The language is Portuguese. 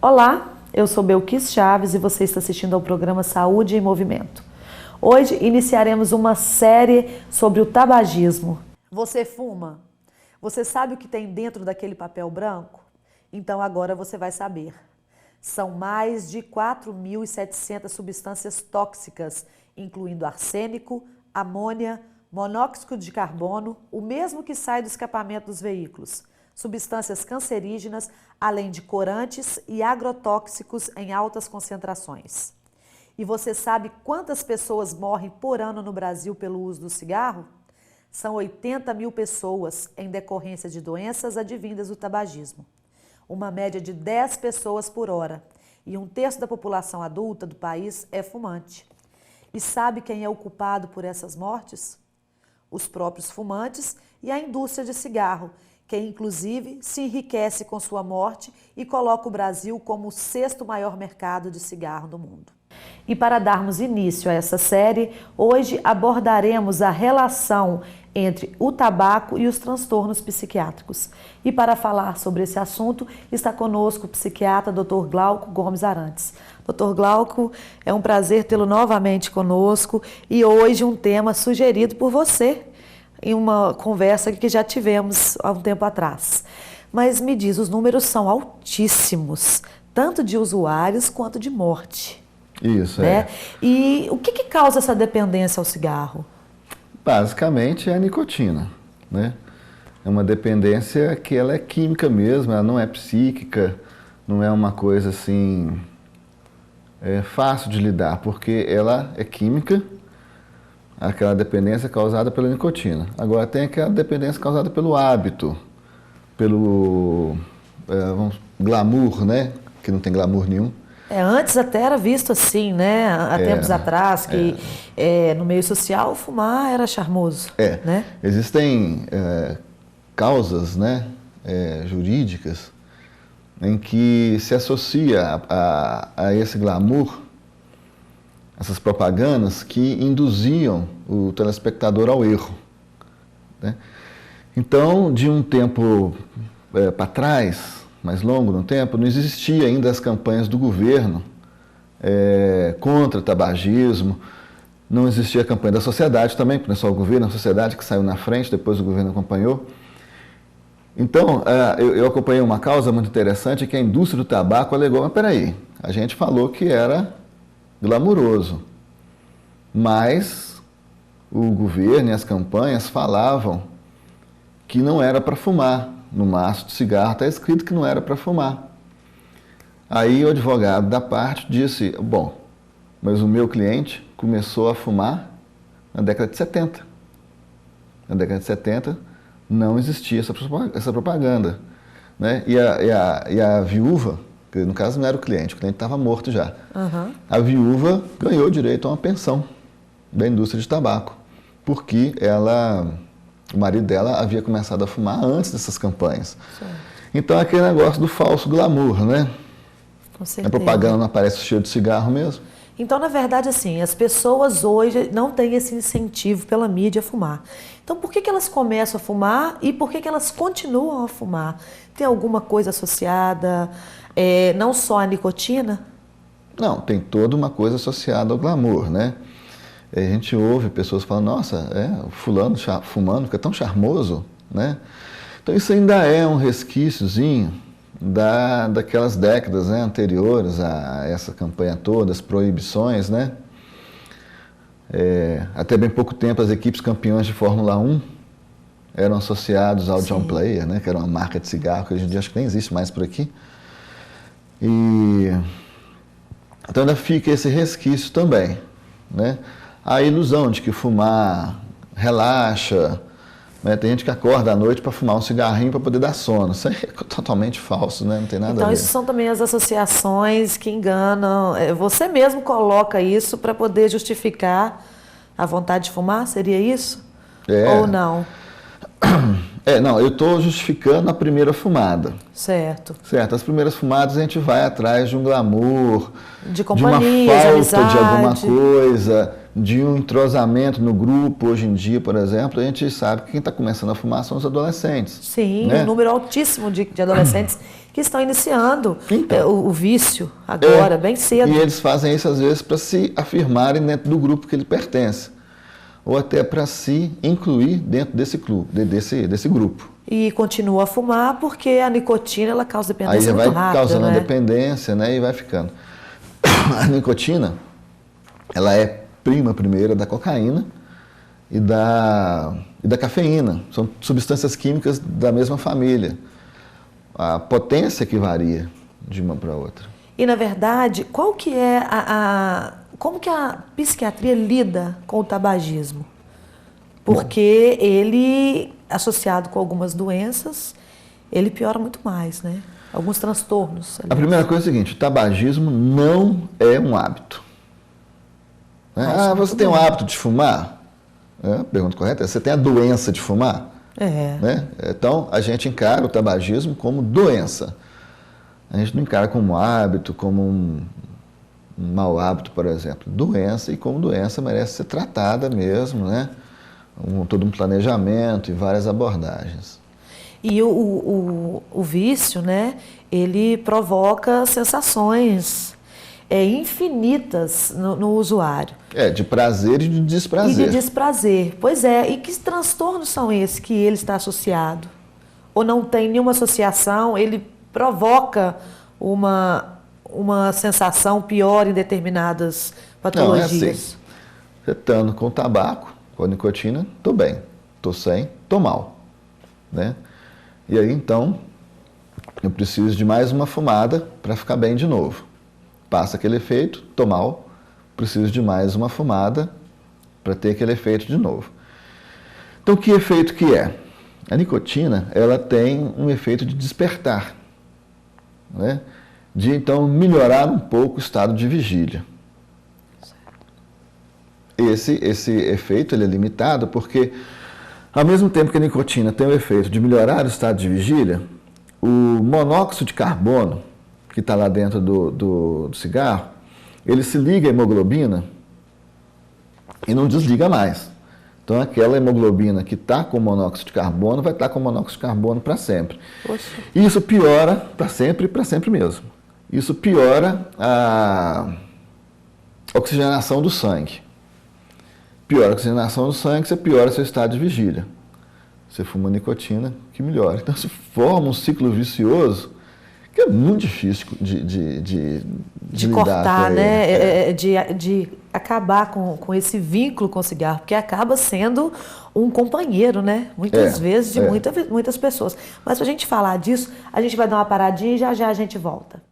Olá, eu sou Belkis Chaves e você está assistindo ao programa Saúde em Movimento. Hoje iniciaremos uma série sobre o tabagismo. Você fuma? Você sabe o que tem dentro daquele papel branco? Então agora você vai saber. São mais de 4.700 substâncias tóxicas, incluindo arsênico, amônia, monóxido de carbono, o mesmo que sai do escapamento dos veículos, substâncias cancerígenas, além de corantes e agrotóxicos em altas concentrações. E você sabe quantas pessoas morrem por ano no Brasil pelo uso do cigarro? São 80 mil pessoas em decorrência de doenças advindas do tabagismo. Uma média de 10 pessoas por hora. E 1/3 da população adulta do país é fumante. E sabe quem é o culpado por essas mortes? Os próprios fumantes e a indústria de cigarro, que inclusive se enriquece com sua morte e coloca o Brasil como o 6º maior mercado de cigarro do mundo. E para darmos início a essa série, hoje abordaremos a relação entre o tabaco e os transtornos psiquiátricos. E para falar sobre esse assunto, está conosco o psiquiatra Dr. Glauco Gomes Arantes. Dr. Glauco, é um prazer tê-lo novamente conosco e hoje um tema sugerido por você em uma conversa que já tivemos há um tempo atrás. Mas me diz, os números são altíssimos, tanto de usuários quanto de morte. Isso, né? E o que causa essa dependência ao cigarro? Basicamente é a nicotina, né? É uma dependência que ela é química mesmo, ela não é psíquica, não é uma coisa assim fácil de lidar, porque ela é química, aquela dependência causada pela nicotina. Agora tem aquela dependência causada pelo hábito, pelo glamour, né? Que não tem glamour nenhum. Antes até era visto assim, né? Há tempos atrás, que no meio social fumar era charmoso. Né? Existem causas, né, jurídicas em que se associa a esse glamour, essas propagandas que induziam o telespectador ao erro. Né? Então, de um tempo para trás, mais longo no tempo, não existia ainda as campanhas do governo contra o tabagismo, não existia a campanha da sociedade também, porque não é só o governo, a sociedade que saiu na frente, depois o governo acompanhou. Então, eu acompanhei uma causa muito interessante que a indústria do tabaco alegou, mas peraí, a gente falou que era glamuroso, mas o governo e as campanhas falavam que não era para fumar. No maço de cigarro está escrito que não era para fumar. Aí o advogado da parte disse, bom, mas o meu cliente começou a fumar na década de 70. Na década de 70 não existia essa propaganda. Né? E a viúva, que no caso não era o cliente estava morto já. Uhum. A viúva ganhou direito a uma pensão da indústria de tabaco, porque o marido dela havia começado a fumar antes dessas campanhas. Sim. Então, aquele negócio do falso glamour, né? Com certeza. A propaganda não aparece cheio de cigarro mesmo. Então, na verdade, assim, as pessoas hoje não têm esse incentivo pela mídia a fumar. Então, por que elas começam a fumar e por que elas continuam a fumar? Tem alguma coisa associada, não só à nicotina? Não, tem toda uma coisa associada ao glamour, né? A gente ouve pessoas falando, nossa, o fulano fumando fica tão charmoso, né? Então isso ainda é um resquíciozinho daquelas décadas, né, anteriores a essa campanha toda, as proibições, né? Até bem pouco tempo as equipes campeãs de Fórmula 1 eram associados ao John Player, né, que era uma marca de cigarro que hoje em dia acho que nem existe mais por aqui. Então ainda fica esse resquício também, né? A ilusão de que fumar relaxa, né? Tem gente que acorda à noite para fumar um cigarrinho para poder dar sono. Isso aí é totalmente falso, né? Não tem nada a ver. Então, isso são também as associações que enganam. Você mesmo coloca isso para poder justificar a vontade de fumar? Seria isso? Ou não? Não, eu estou justificando a primeira fumada. Certo. Certo, as primeiras fumadas a gente vai atrás de um glamour, de companhia, de uma falta de alguma coisa, de um entrosamento no grupo. Hoje em dia, por exemplo, a gente sabe que quem está começando a fumar são os adolescentes. Sim, né? um número altíssimo de adolescentes que estão iniciando Então, o vício agora, bem cedo. E eles fazem isso às vezes para se afirmarem dentro do grupo que ele pertence, ou até para se incluir dentro desse clube, desse grupo. E continua a fumar porque a nicotina ela causa Aí dependência já vai muito rápida, causando a né? dependência, né? E vai ficando. A nicotina, ela é prima primeira da cocaína e da cafeína. São substâncias químicas da mesma família. A potência que varia de uma para outra. E na verdade, qual que é como que a psiquiatria lida com o tabagismo? Porque ele, associado com algumas doenças, ele piora muito mais, né? Alguns transtornos. A primeira coisa é o seguinte, o tabagismo não é um hábito. Né? Você tem o hábito de fumar? A pergunta correta é, você tem a doença de fumar? Né? Então, a gente encara o tabagismo como doença. A gente não encara como hábito, como um mau hábito, por exemplo. Doença, e como doença merece ser tratada mesmo, né? Todo um planejamento e várias abordagens. E o vício, né? Ele provoca sensações infinitas no usuário. De prazer e de desprazer. E de desprazer. Pois é. E que transtornos são esses que ele está associado? Ou não tem nenhuma associação, ele provoca uma sensação pior em determinadas patologias? Não, é assim. Você estando com tabaco, com a nicotina, estou bem. Estou sem, estou mal. Né? E aí, então, eu preciso de mais uma fumada para ficar bem de novo. Passa aquele efeito, estou mal, preciso de mais uma fumada para ter aquele efeito de novo. Então, que efeito que é? A nicotina, ela tem um efeito de despertar, né? De, então, melhorar um pouco o estado de vigília. Esse efeito ele é limitado porque, ao mesmo tempo que a nicotina tem o efeito de melhorar o estado de vigília, o monóxido de carbono, que está lá dentro do cigarro, ele se liga à hemoglobina e não desliga mais. Então, aquela hemoglobina que está com monóxido de carbono vai estar com monóxido de carbono para sempre. Poxa. E isso piora para sempre mesmo. Isso piora a oxigenação do sangue. Piora a oxigenação do sangue, você piora seu estado de vigília. Você fuma nicotina, que melhora. Então, se forma um ciclo vicioso que é muito difícil de cortar, né? De acabar com esse vínculo com o cigarro, porque acaba sendo um companheiro, né? Muitas vezes de muitas pessoas. Mas para a gente falar disso, a gente vai dar uma paradinha e já já a gente volta.